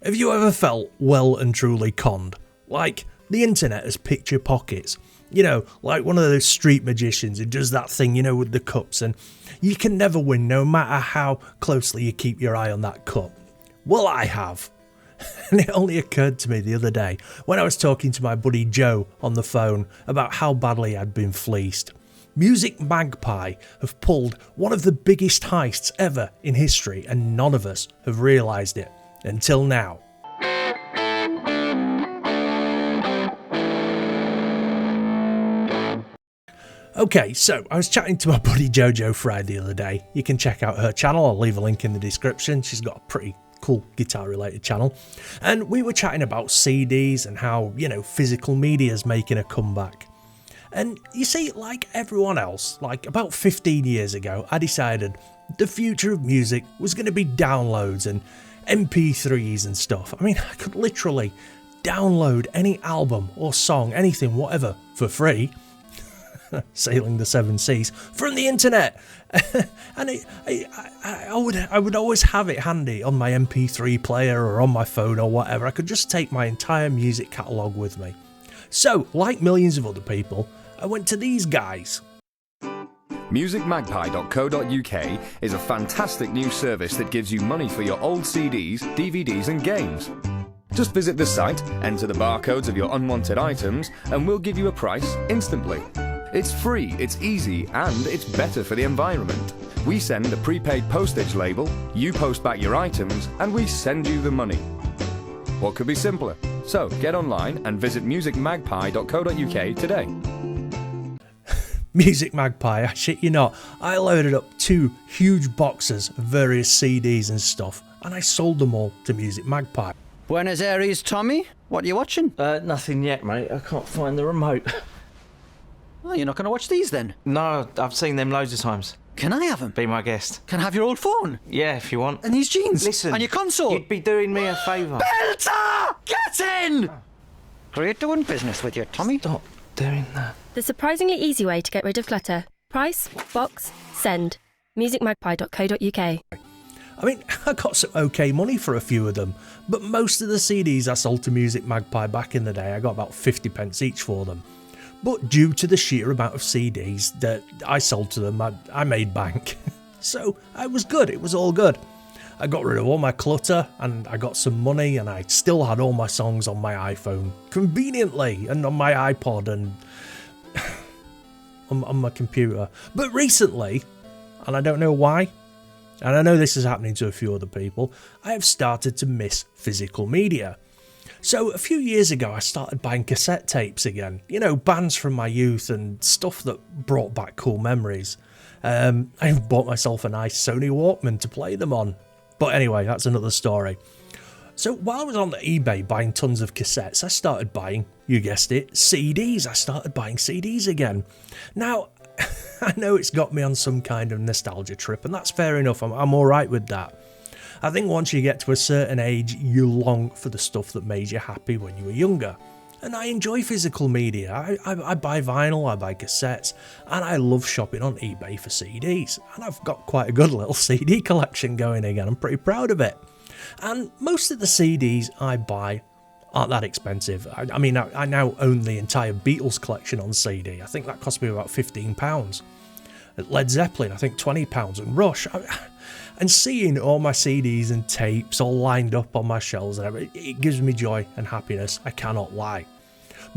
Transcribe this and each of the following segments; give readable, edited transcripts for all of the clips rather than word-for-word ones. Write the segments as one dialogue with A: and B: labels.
A: Have you ever felt well and truly conned? Like the internet has picked your pockets. You know, like one of those street magicians who does that thing, you know, with the cups, and you can never win no matter how closely you keep your eye on that cup. Well, I have. And it only occurred to me the other day when I was talking to my buddy Joe on the phone about how badly I'd been fleeced. Music Magpie have pulled one of the biggest heists ever in history, and none of us have realised it until now. Okay, so I was chatting to my buddy Jojo Fry the other day. You can check out her channel, I'll leave a link in the description. She's got a pretty cool guitar related channel. And we were chatting about CDs and how, you know, physical media is making a comeback. And you see, like everyone else, like about 15 years ago, I decided the future of music was going to be downloads and MP3s and stuff. I mean, I could literally download any album or song, anything, whatever, for free. Sailing the seven seas from the internet. And I would always have it handy on my MP3 player or on my phone or whatever. I could just take my entire music catalogue with me. So, like millions of other people, I went to these guys.
B: Musicmagpie.co.uk is a fantastic new service that gives you money for your old CDs, DVDs and games. Just visit the site, enter the barcodes of your unwanted items, and we'll give you a price instantly. It's free, it's easy, and it's better for the environment. We send a prepaid postage label, you post back your items, and we send you the money. What could be simpler? So get online and visit musicmagpie.co.uk today.
A: Music Magpie, I shit you not, I loaded up 2 huge boxes of various CDs and stuff, and I sold them all to Music Magpie.
C: Buenos Aires, Tommy. What are you watching?
D: Nothing yet, mate. I can't find the remote.
C: Oh, you're not going to watch these then?
D: No, I've seen them loads of times.
C: Can I have them?
D: Be my guest.
C: Can I have your old phone?
D: Yeah, if you want.
C: And these jeans?
D: Listen.
C: And your console?
D: You'd be doing me a favour.
C: Belter! Get in! Great doing business with you, Tommy.
D: Stop doing that.
E: The surprisingly easy way to get rid of clutter. Price, box, send. Musicmagpie.co.uk.
A: I mean, I got some okay money for a few of them, but most of the CDs I sold to Music Magpie back in the day, I got about 50 pence each for them. But due to the sheer amount of CDs that I sold to them, I made bank. So I was good, it was all good. I got rid of all my clutter and I got some money, and I still had all my songs on my iPhone, conveniently, and on my iPod and on my computer. But recently, and I don't know why, and I know this is happening to a few other people, I have started to miss physical media. So a few years ago I started buying cassette tapes again, you know, bands from my youth and stuff that brought back cool memories. I bought myself a nice Sony Walkman to play them on. But anyway, that's another story. So while I was on eBay buying tons of cassettes, I started buying, you guessed it, CDs. I started buying CDs again. Now, I know it's got me on some kind of nostalgia trip, and that's fair enough, I'm alright with that. I think once you get to a certain age, you long for the stuff that made you happy when you were younger. And I enjoy physical media. I buy vinyl, I buy cassettes, and I love shopping on eBay for CDs. And I've got quite a good little CD collection going again, I'm pretty proud of it. And most of the CDs I buy aren't that expensive. I mean, I now own the entire Beatles collection on CD. I think that cost me about £15. Led Zeppelin, I think £20, and Rush. And seeing all my CDs and tapes all lined up on my shelves and everything, it gives me joy and happiness, I cannot lie.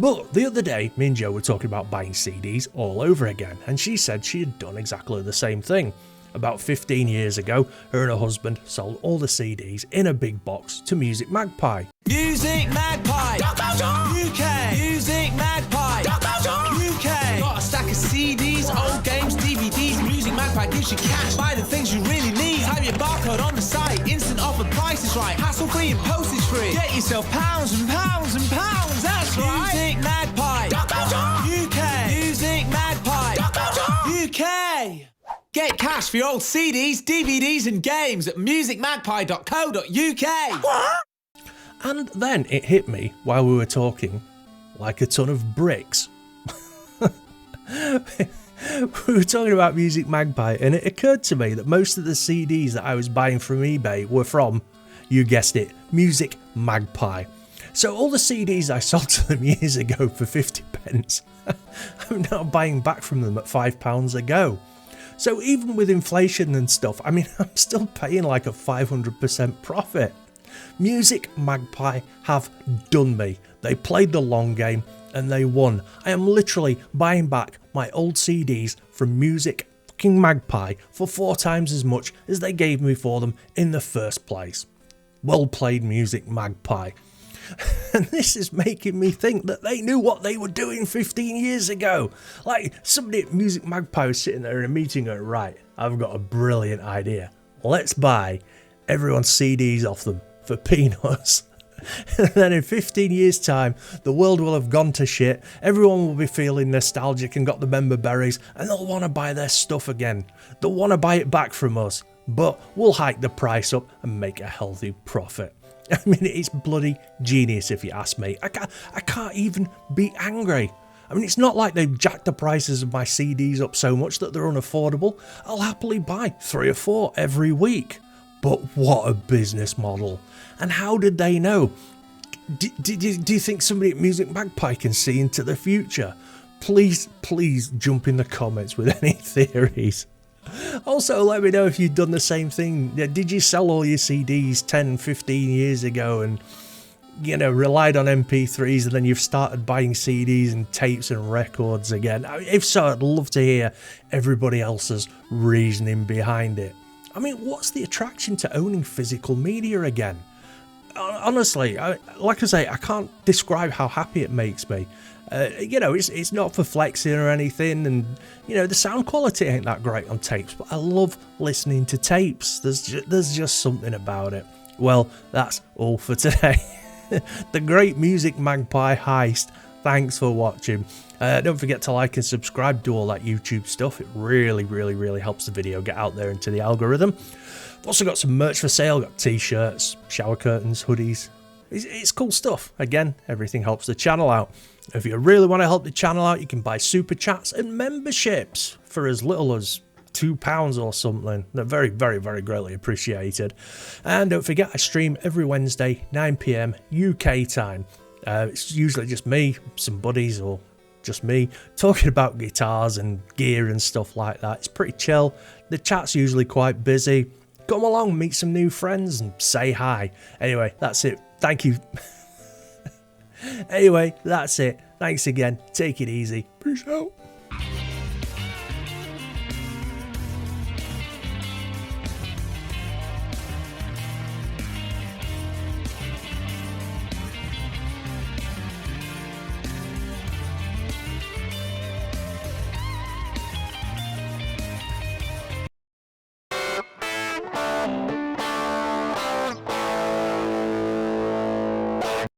A: But the other day, me and Jo were talking about buying CDs all over again, and she said she had done exactly the same thing. About 15 years ago, her and her husband sold all the CDs in a big box to Music Magpie.
F: Music Magpie UK. Music Magpie UK. Got a stack of CDs, old games, DVDs. Music Magpie gives you cash. Buy the things you really need. Type your barcode on the site. Instant offer, price is right. Hassle free and postage free. Get yourself pounds and pounds and pounds. That's right. Music Magpie UK. Music Magpie UK. Get cash for your old CDs, DVDs and games at musicmagpie.co.uk. What?
A: And then it hit me while we were talking, like a ton of bricks. We were talking about Music Magpie, and it occurred to me that most of the CDs that I was buying from eBay were from, You guessed it, Music Magpie. So all the CDs I sold to them years ago for 50 pence, I'm now buying back from them at £5 a go. So even with inflation and stuff, I mean, I'm still paying like a 500% profit. Music Magpie have done me. They played the long game and they won. I am literally buying back my old CDs from Music fucking Magpie for 4 times as much as they gave me for them in the first place. Well played, Music Magpie. And this is making me think that they knew what they were doing 15 years ago. Like, somebody at Music Magpie was sitting there in a meeting going, right, I've got a brilliant idea. Let's buy everyone's CDs off them for peanuts. And then in 15 years time, the world will have gone to shit, everyone will be feeling nostalgic and got the member berries, and they'll want to buy their stuff again. They'll want to buy it back from us, but we'll hike the price up and make a healthy profit. I mean, it's bloody genius if you ask me. I can't even be angry. I mean, it's not like they've jacked the prices of my CDs up so much that they're unaffordable. I'll happily buy 3 or 4 every week. But what a business model. And how did they know? Do you think somebody at Music Magpie can see into the future? Please jump in the comments with any theories. Also, let me know if you've done the same thing. Did you sell all your CDs 10, 15 years ago and, you know, relied on MP3s, and then you've started buying CDs and tapes and records again? If so, I'd love to hear everybody else's reasoning behind it. I mean, what's the attraction to owning physical media again? Honestly, like I say, I can't describe how happy it makes me. You know, it's not for flexing or anything, and, you know, the sound quality ain't that great on tapes, but I love listening to tapes. There's just something about it. Well, that's all for today. The Great Music Magpie Heist. Thanks for watching. Don't forget to like and subscribe, do all that YouTube stuff. It really helps the video get out there into the algorithm. I've also got some merch for sale, got t-shirts, shower curtains, hoodies. It's cool stuff. Again, everything helps the channel out. If you really want to help the channel out, you can buy super chats and memberships for as little as £2 or something. They're very greatly appreciated. And don't forget, I stream every Wednesday, 9 PM UK time. It's usually just me, some buddies, or just me talking about guitars and gear and stuff like that. It's pretty chill. The chat's usually quite busy. Come along, meet some new friends and say hi. Anyway, that's it. Thank you. Anyway, that's it. Thanks again. Take it easy. Peace out.